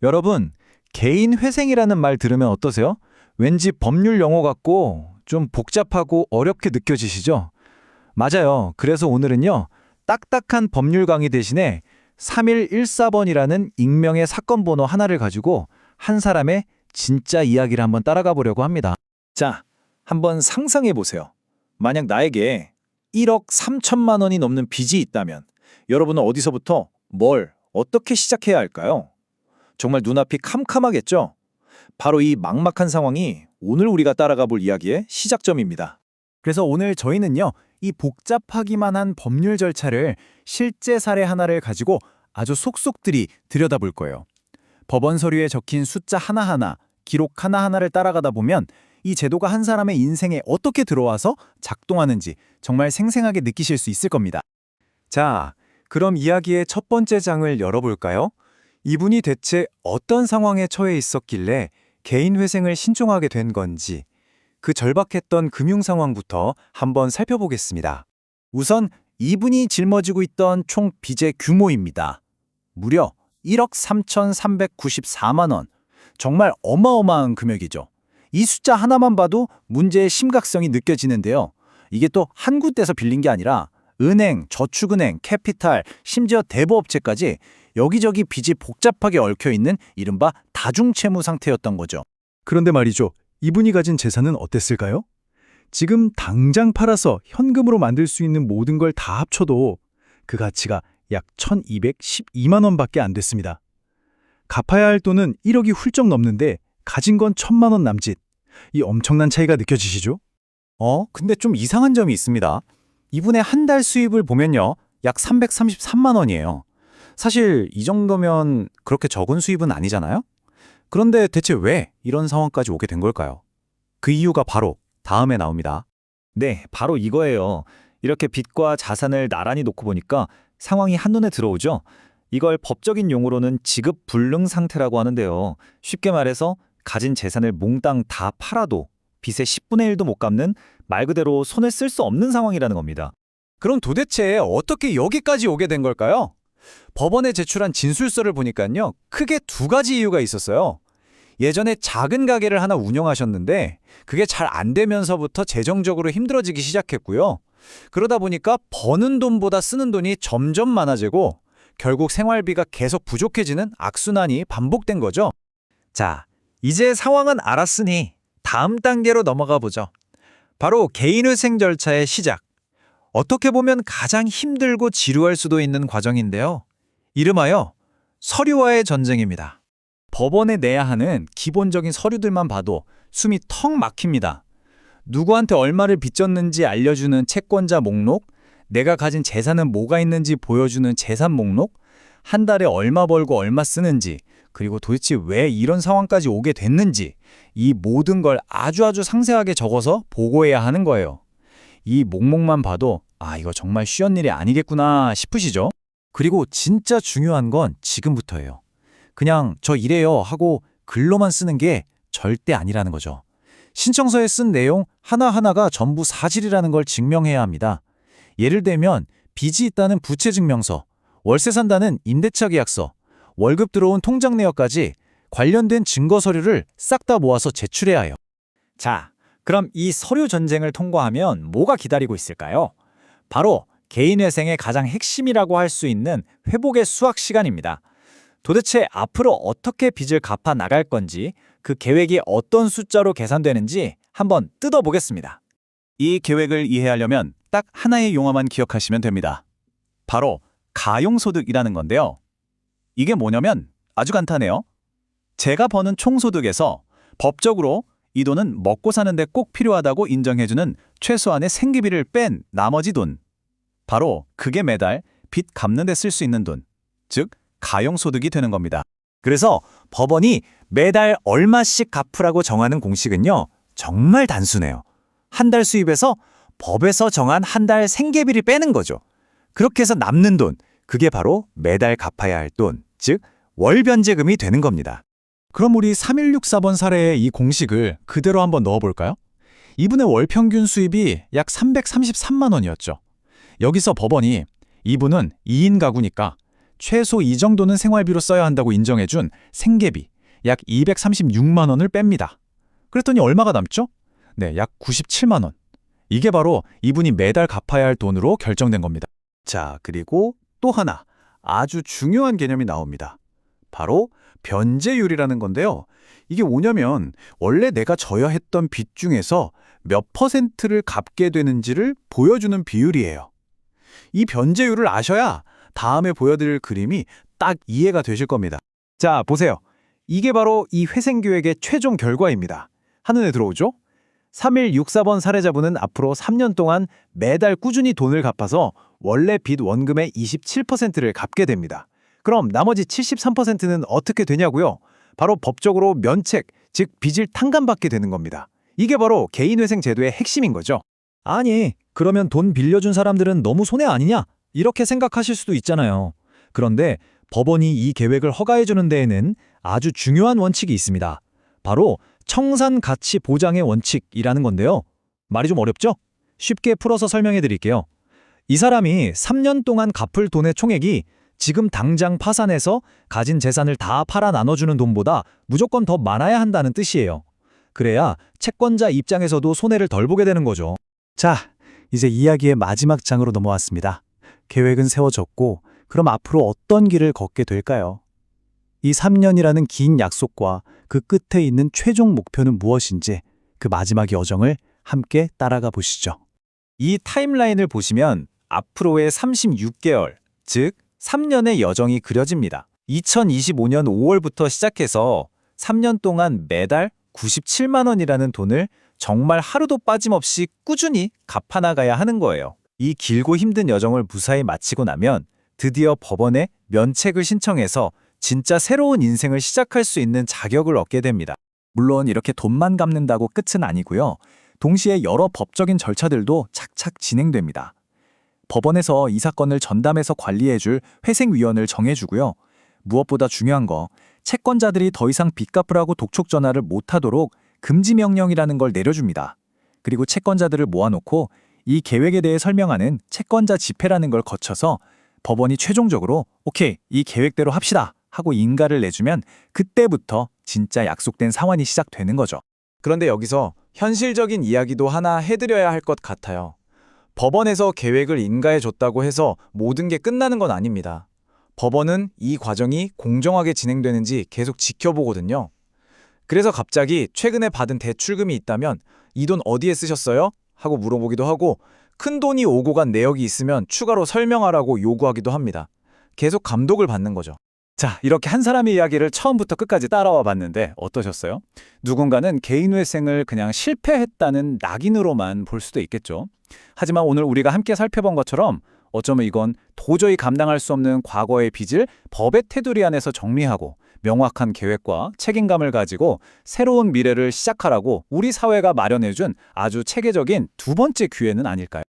여러분, 개인 회생이라는 말 들으면 어떠세요? 왠지 법률 용어 같고 좀 복잡하고 어렵게 느껴지시죠? 맞아요. 그래서 오늘은요, 딱딱한 법률 강의 대신에 3114번이라는 익명의 사건 번호 하나를 가지고 한 사람의 진짜 이야기를 한번 따라가 보려고 합니다. 자, 한번 상상해 보세요. 만약 나에게 1억 3천만 원이 넘는 빚이 있다면 여러분은 어디서부터 어떻게 시작해야 할까요? 정말 눈앞이 캄캄하겠죠? 바로 이 막막한 상황이 오늘 우리가 따라가 볼 이야기의 시작점입니다. 그래서 오늘 저희는요, 이 복잡하기만 한 법률 절차를 실제 사례 하나를 가지고 아주 속속들이 들여다볼 거예요. 법원 서류에 적힌 숫자 하나하나, 기록 하나하나를 따라가다 보면 이 제도가 한 사람의 인생에 어떻게 들어와서 작동하는지 정말 생생하게 느끼실 수 있을 겁니다. 자, 그럼 이야기의 첫 번째 장을 열어볼까요? 이분이 대체 어떤 상황에 처해 있었길래 개인 회생을 신청하게 된 건지 그 절박했던 금융 상황부터 한번 살펴보겠습니다. 우선 이분이 짊어지고 있던 총 빚의 규모입니다. 무려 1억 3,394만 원. 정말 어마어마한 금액이죠. 이 숫자 하나만 봐도 문제의 심각성이 느껴지는데요. 이게 또 한 군데서 빌린 게 아니라 은행, 저축은행, 캐피탈, 심지어 대부업체까지 여기저기 빚이 복잡하게 얽혀있는 이른바 다중채무 상태였던 거죠. 그런데 말이죠. 이분이 가진 재산은 어땠을까요? 지금 당장 팔아서 현금으로 만들 수 있는 모든 걸 다 합쳐도 그 가치가 약 1,212만 원밖에 안 됐습니다. 갚아야 할 돈은 1억이 훌쩍 넘는데 가진 건 1,000만 원 남짓. 이 엄청난 차이가 느껴지시죠? 근데 좀 이상한 점이 있습니다. 이분의 한 달 수입을 보면요, 약 333만 원이에요. 사실 이 정도면 그렇게 적은 수입은 아니잖아요? 그런데 대체 왜 이런 상황까지 오게 된 걸까요? 그 이유가 바로 다음에 나옵니다. 네, 바로 이거예요. 이렇게 빚과 자산을 나란히 놓고 보니까 상황이 한눈에 들어오죠? 이걸 법적인 용어로는 지급불능 상태라고 하는데요. 쉽게 말해서 가진 재산을 몽땅 다 팔아도 빚의 10분의 1도 못 갚는 말 그대로 손을 쓸 수 없는 상황이라는 겁니다. 그럼 도대체 어떻게 여기까지 오게 된 걸까요? 법원에 제출한 진술서를 보니까요, 크게 두 가지 이유가 있었어요. 예전에 작은 가게를 하나 운영하셨는데 그게 잘 안 되면서부터 재정적으로 힘들어지기 시작했고요. 그러다 보니까 버는 돈보다 쓰는 돈이 점점 많아지고 결국 생활비가 계속 부족해지는 악순환이 반복된 거죠. 자, 이제 상황은 알았으니 다음 단계로 넘어가 보죠. 바로 개인회생 절차의 시작. 어떻게 보면 가장 힘들고 지루할 수도 있는 과정인데요. 이름하여 서류와의 전쟁입니다. 법원에 내야 하는 기본적인 서류들만 봐도 숨이 턱 막힙니다. 누구한테 얼마를 빚졌는지 알려주는 채권자 목록, 내가 가진 재산은 뭐가 있는지 보여주는 재산 목록, 한 달에 얼마 벌고 얼마 쓰는지, 그리고 도대체 왜 이런 상황까지 오게 됐는지 이 모든 걸 아주 상세하게 적어서 보고해야 하는 거예요. 이 목록만 봐도 이거 정말 쉬운 일이 아니겠구나 싶으시죠? 그리고 진짜 중요한 건 지금부터예요. 그냥 저 이래요 하고 글로만 쓰는 게 절대 아니라는 거죠. 신청서에 쓴 내용 하나하나가 전부 사실이라는 걸 증명해야 합니다. 예를 들면 빚이 있다는 부채증명서, 월세 산다는 임대차 계약서, 월급 들어온 통장 내역까지 관련된 증거 서류를 싹 다 모아서 제출해야 해요. 자, 그럼 이 서류 전쟁을 통과하면 뭐가 기다리고 있을까요? 바로 개인회생의 가장 핵심이라고 할 수 있는 회복의 수학 시간입니다. 도대체 앞으로 어떻게 빚을 갚아 나갈 건지, 그 계획이 어떤 숫자로 계산되는지 한번 뜯어보겠습니다. 이 계획을 이해하려면 딱 하나의 용어만 기억하시면 됩니다. 바로 가용소득이라는 건데요. 이게 뭐냐면 아주 간단해요. 제가 버는 총소득에서 법적으로 이 돈은 먹고 사는데 꼭 필요하다고 인정해주는 최소한의 생계비를 뺀 나머지 돈. 바로 그게 매달 빚 갚는 데 쓸 수 있는 돈, 즉 가용소득이 되는 겁니다. 그래서 법원이 매달 얼마씩 갚으라고 정하는 공식은요, 정말 단순해요. 한 달 수입에서 법에서 정한 한 달 생계비를 빼는 거죠. 그렇게 해서 남는 돈, 그게 바로 매달 갚아야 할 돈, 즉 월변제금이 되는 겁니다. 그럼 우리 3164번 사례의 이 공식을 그대로 한번 넣어볼까요? 이분의 월 평균 수입이 약 333만 원이었죠. 여기서 법원이 이분은 2인 가구니까 최소 이 정도는 생활비로 써야 한다고 인정해준 생계비 약 236만 원을 뺍니다. 그랬더니 얼마가 남죠? 네, 약 97만 원. 이게 바로 이분이 매달 갚아야 할 돈으로 결정된 겁니다. 자, 그리고 또 하나 아주 중요한 개념이 나옵니다. 바로 변제율이라는 건데요. 이게 뭐냐면 원래 내가 져야 했던 빚 중에서 몇 퍼센트를 갚게 되는지를 보여주는 비율이에요. 이 변제율을 아셔야 다음에 보여드릴 그림이 딱 이해가 되실 겁니다. 자, 보세요. 이게 바로 이 회생계획의 최종 결과입니다. 한눈에 들어오죠? 3164번 사례자분은 앞으로 3년 동안 매달 꾸준히 돈을 갚아서 원래 빚 원금의 27%를 갚게 됩니다. 그럼 나머지 73%는 어떻게 되냐고요? 바로 법적으로 면책, 즉 빚을 탕감받게 되는 겁니다. 이게 바로 개인회생 제도의 핵심인 거죠. 아니, 그러면 돈 빌려준 사람들은 너무 손해 아니냐? 이렇게 생각하실 수도 있잖아요. 그런데 법원이 이 계획을 허가해주는 데에는 아주 중요한 원칙이 있습니다. 바로 청산 가치 보장의 원칙이라는 건데요. 말이 좀 어렵죠? 쉽게 풀어서 설명해 드릴게요. 이 사람이 3년 동안 갚을 돈의 총액이 지금 당장 파산해서 가진 재산을 다 팔아 나눠주는 돈보다 무조건 더 많아야 한다는 뜻이에요. 그래야 채권자 입장에서도 손해를 덜 보게 되는 거죠. 자, 이제 이야기의 마지막 장으로 넘어왔습니다. 계획은 세워졌고, 그럼 앞으로 어떤 길을 걷게 될까요? 이 3년이라는 긴 약속과 그 끝에 있는 최종 목표는 무엇인지 그 마지막 여정을 함께 따라가 보시죠. 이 타임라인을 보시면 앞으로의 36개월, 즉 3년의 여정이 그려집니다. 2025년 5월부터 시작해서 3년 동안 매달 97만 원이라는 돈을 정말 하루도 빠짐없이 꾸준히 갚아나가야 하는 거예요. 이 길고 힘든 여정을 무사히 마치고 나면 드디어 법원에 면책을 신청해서 진짜 새로운 인생을 시작할 수 있는 자격을 얻게 됩니다. 물론 이렇게 돈만 갚는다고 끝은 아니고요. 동시에 여러 법적인 절차들도 착착 진행됩니다. 법원에서 이 사건을 전담해서 관리해줄 회생위원을 정해주고요. 무엇보다 중요한 거, 채권자들이 더 이상 빚 갚으라고 독촉 전화를 못하도록 금지 명령이라는 걸 내려줍니다. 그리고 채권자들을 모아놓고 이 계획에 대해 설명하는 채권자 집회라는 걸 거쳐서 법원이 최종적으로 오케이, 이 계획대로 합시다 하고 인가를 내주면 그때부터 진짜 약속된 상환이 시작되는 거죠. 그런데 여기서 현실적인 이야기도 하나 해드려야 할 것 같아요. 법원에서 계획을 인가해줬다고 해서 모든 게 끝나는 건 아닙니다. 법원은 이 과정이 공정하게 진행되는지 계속 지켜보거든요. 그래서 갑자기 최근에 받은 대출금이 있다면 이 돈 어디에 쓰셨어요? 하고 물어보기도 하고 큰 돈이 오고 간 내역이 있으면 추가로 설명하라고 요구하기도 합니다. 계속 감독을 받는 거죠. 자, 이렇게 한 사람의 이야기를 처음부터 끝까지 따라와 봤는데 어떠셨어요? 누군가는 개인회생을 그냥 실패했다는 낙인으로만 볼 수도 있겠죠. 하지만 오늘 우리가 함께 살펴본 것처럼 어쩌면 이건 도저히 감당할 수 없는 과거의 빚을 법의 테두리 안에서 정리하고 명확한 계획과 책임감을 가지고 새로운 미래를 시작하라고 우리 사회가 마련해준 아주 체계적인 두 번째 기회는 아닐까요?